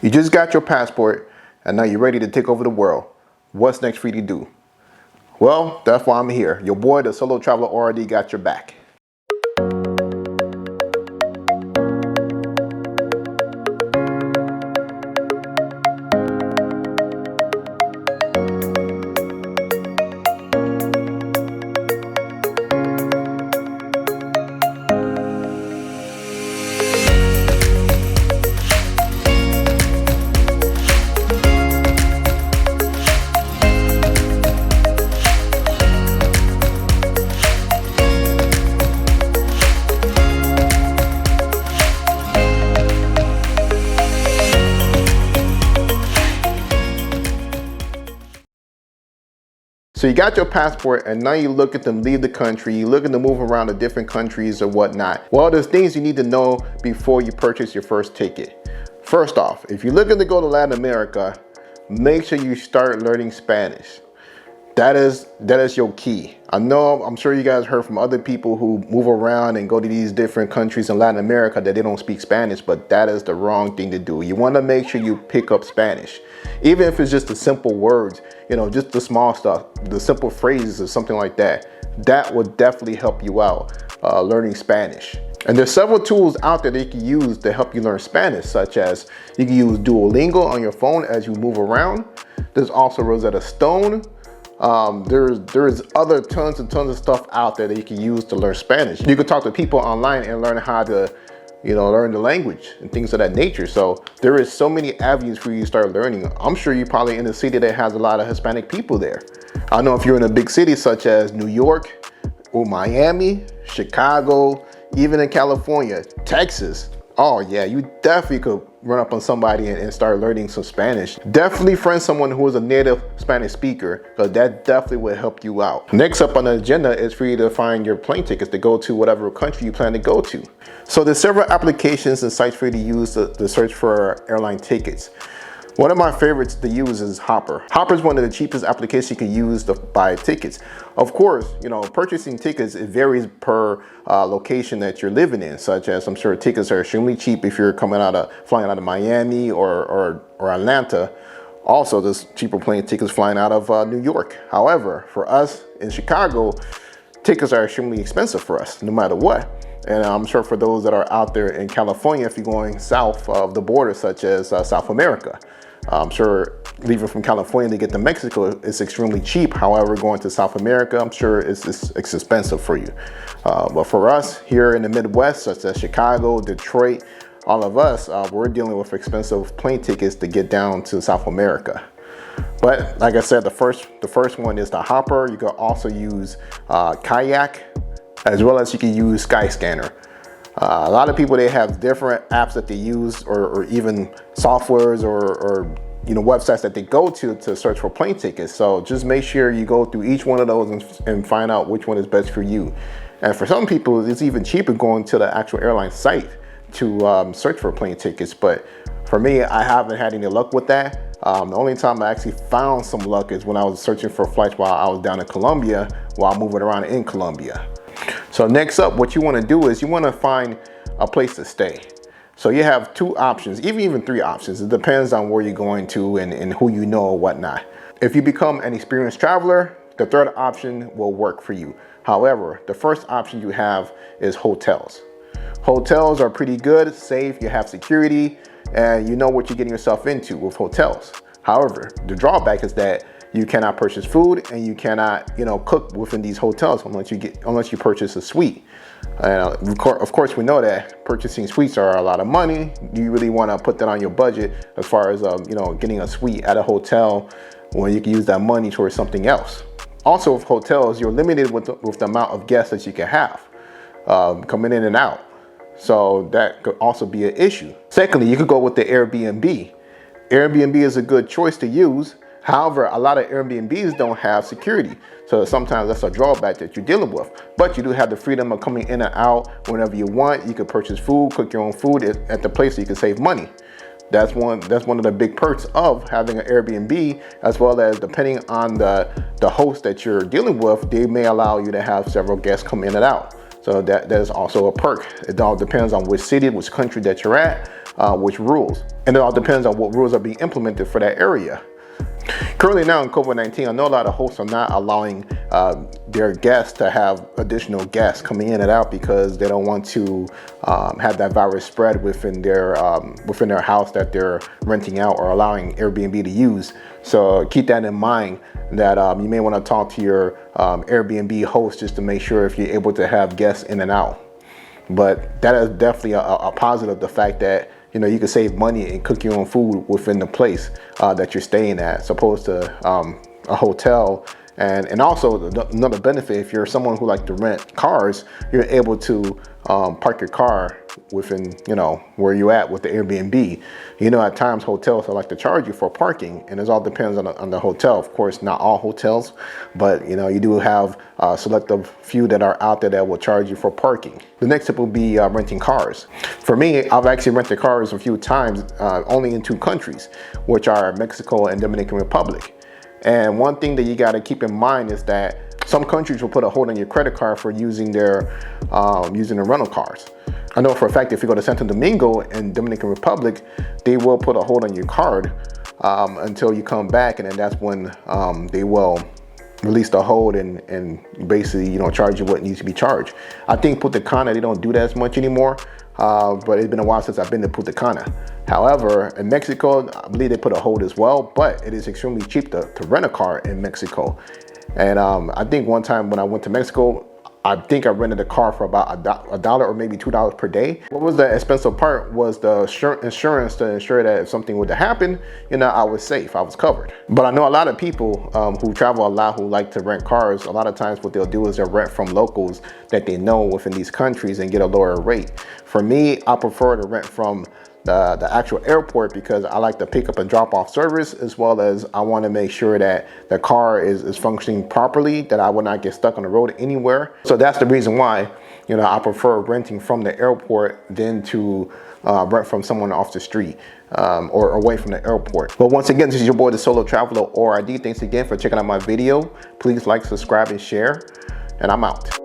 You just got your passport and now you're ready to take over the world. What's next for you to do? Well, that's why I'm here. Your boy, the Solo Traveler, already got your back. So you got your passport and now you look at them leave the country, you're looking to move around to different countries or whatnot. Well, there's things you need to know before you purchase your first ticket. First off, if you're looking to go to Latin America, make sure you start learning Spanish. That is your key. I'm sure you guys heard from other people who move around and go to these different countries in Latin America that they don't speak Spanish, but that is the wrong thing to do. You want to make sure you pick up Spanish. Even if it's just the simple words, you know, just the small stuff, the simple phrases or something like that, that will definitely help you out learning Spanish. And there's several tools out there that you can use to help you learn Spanish, such as you can use Duolingo on your phone as you move around. There's also Rosetta Stone. There's other tons and tons of stuff out there that you can use to learn Spanish. You can talk to people online and learn how to, you know, learn the language and things of that nature. So there is so many avenues for you to start learning. I'm sure you're probably in a city that has a lot of Hispanic people there. I know if you're in a big city such as New York or Miami, Chicago, even in California, Texas, oh yeah, you definitely could run up on somebody and start learning some Spanish. Definitely friend someone who is a native Spanish speaker, because that definitely will help you out. Next up on the agenda is for you to find your plane tickets to go to whatever country you plan to go to. So there's several applications and sites for you to use to search for airline tickets. One of my favorites to use is Hopper. Hopper is one of the cheapest applications you can use to buy tickets. Of course, you know, purchasing tickets, it varies per location that you're living in, such as I'm sure tickets are extremely cheap if you're flying out of Miami or Atlanta. Also, there's cheaper plane tickets flying out of New York. However, for us in Chicago, tickets are extremely expensive for us, no matter what. And I'm sure for those that are out there in California, if you're going south of the border, such as South America, I'm sure leaving from California to get to Mexico is extremely cheap. However, going to South America, I'm sure it's expensive for you. But for us here in the Midwest, such as Chicago, Detroit, all of us, we're dealing with expensive plane tickets to get down to South America. But like I said, the first one is the Hopper. You can also use Kayak, as well as you can use Skyscanner. A lot of people, they have different apps that they use or even softwares or you know, websites that they go to search for plane tickets. So just make sure you go through each one of those and find out which one is best for you. And for some people, it's even cheaper going to the actual airline site to search for plane tickets. But for me, I haven't had any luck with that. The only time I actually found some luck is when I was searching for flights while I was down in Colombia, while moving around in Colombia. So next up, what you want to do is you want to find a place to stay. So you have two options, even three options. It depends on where you're going to and who you know or whatnot. If you become an experienced traveler, the third option will work for you. However, the first option you have is hotels. Hotels are pretty good, safe, you have security, and you know what you're getting yourself into with hotels. However, the drawback is that you cannot purchase food and you cannot, you know, cook within these hotels unless you purchase a suite. And of course, we know that purchasing suites are a lot of money. Do you really want to put that on your budget as far as you know, getting a suite at a hotel when you can use that money towards something else? Also, with hotels, you're limited with the amount of guests that you can have coming in and out. So that could also be an issue. Secondly, you could go with the Airbnb. Airbnb is a good choice to use. However, a lot of Airbnbs don't have security. So sometimes that's a drawback that you're dealing with. But you do have the freedom of coming in and out whenever you want. You can purchase food, cook your own food at the place so you can save money. That's one of the big perks of having an Airbnb, as well as depending on the host that you're dealing with, they may allow you to have several guests come in and out. So that is also a perk. It all depends on which city, which country that you're at, which rules. And it all depends on what rules are being implemented for that area. Currently now in COVID-19, I know a lot of hosts are not allowing their guests to have additional guests coming in and out because they don't want to have that virus spread within their house that they're renting out or allowing Airbnb to use. So keep that in mind, that you may want to talk to your Airbnb host just to make sure if you're able to have guests in and out. But that is definitely a positive, the fact that you can save money and cook your own food within the place that you're staying at, as opposed to a hotel. And also another benefit, if you're someone who likes to rent cars, you're able to park your car within, where you're at with the Airbnb. At times hotels like to charge you for parking, and it all depends on the hotel. Of course, not all hotels, but you do have a selective few that are out there that will charge you for parking. The next tip will be renting cars. For me, I've actually rented cars a few times, only in 2 countries, which are Mexico and Dominican Republic. And one thing that you got to keep in mind is that some countries will put a hold on your credit card for using their rental cars. I know for a fact if you go to Santo Domingo and Dominican Republic, they will put a hold on your card until you come back, and then that's when they will release the hold and basically charge you what needs to be charged. I think Punta Cana, they don't do that as much anymore, but it's been a while since I've been to Punta Cana. However, in Mexico, I believe they put a hold as well, but it is extremely cheap to rent a car in Mexico. And I think one time when I went to Mexico, I think I rented a car for about $1 or maybe $2 per day. What was the expensive part was the insurance to ensure that if something were to happen, I was safe, I was covered. But I know a lot of people who travel a lot, who like to rent cars. A lot of times what they'll do is they'll rent from locals that they know within these countries and get a lower rate. For me, I prefer to rent from the actual airport because I like the pick up and drop off service, as well as I want to make sure that the car is functioning properly, that I will not get stuck on the road anywhere. So that's the reason why I prefer renting from the airport than to rent from someone off the street or away from the airport. But once again, this is your boy, the Solo Traveler, ORD. Thanks again for checking out my video. Please like, subscribe, and share, and I'm out.